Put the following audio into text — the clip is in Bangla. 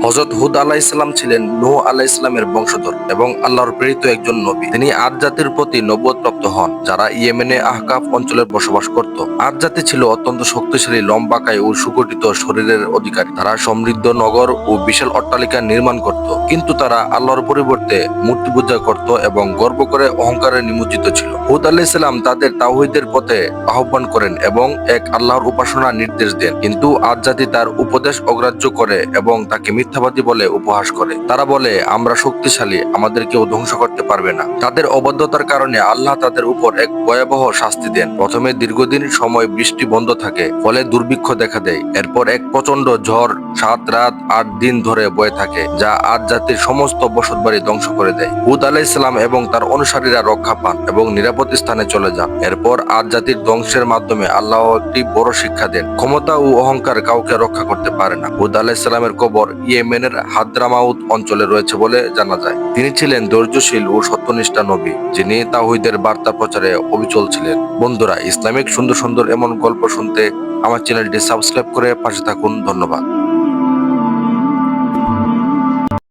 হযরত হুদ আলাইহিস সালাম ছিলেন নূহ আলাইহিস সালামের বংশধর এবং আল্লাহর প্রেরিত একজন নবী। তিনি আদ জাতির প্রতি নবুয়তপ্রাপ্ত হন, যারা ইয়েমেনে আহকাফ অঞ্চলে বসবাস করত। আদ জাতি ছিল অত্যন্ত শক্তিশালী, লম্বাকায় ও সুগঠিত শরীরের অধিকারী। তারা সমৃদ্ধ নগর ও বিশাল অট্টালিকা নির্মাণ করত, কিন্তু তারা আল্লাহর পরিবর্তে মূর্তি পূজা করত এবং গর্ব করে অহংকারে নিমজ্জিত ছিল। হুদ আলাইহিস সালাম তাদের তাওহীদের পথে আহ্বান করেন এবং এক আল্লাহর উপাসনার নির্দেশ দেন, কিন্তু আদ জাতি তার উপদেশ অগ্রাহ্য করে এবং তাকে মিথ্যাবাদী বলে উপহাস করে। তারা বলে, আমরা শক্তিশালী, আমাদের কেউ ধ্বংস করতে পারবে না। তাদের অবাধ্যতার কারণে আল্লাহ তাদের উপর এক ভয়াবহ শাস্তি দেন। প্রথমে দীর্ঘদিন সময় বৃষ্টি বন্ধ থাকে, ফলে দুর্ভিক্ষ দেখা দেয়। এরপর এক প্রচন্ড ঝড় 7 রাত 8 দিন ধরে বয়ে থাকে, যা আদ জাতির সমস্ত বসতবাড়ি ধ্বংস করে দেয়। হুদ আলাইহিস সালাম এবং তার অনুসারীরা রক্ষা পান এবং নিরাপদ স্থানে চলে যান। এরপর আদ জাতির ধ্বংসের মাধ্যমে আল্লাহ একটি বড় শিক্ষা দেন: ক্ষমতা ও অহংকার কাউকে রক্ষা করতে পারে না। হুদ আলাইহিস সালামের কবর ইয়েমেনের হাদ্রামাউত অঞ্চলে রয়েছে বলে জানা যায়। তিনি ছিলেন ধৈর্যশীল ও সত্যনিষ্ঠা নবী, যিনি তাওহীদের বার্তা প্রচারে অবিচল ছিলেন। বন্ধুরা, ইসলামিক সুন্দর সুন্দর এমন গল্প শুনতে আমার চ্যানেলটি সাবস্ক্রাইব করে পাশে থাকুন। ধন্যবাদ।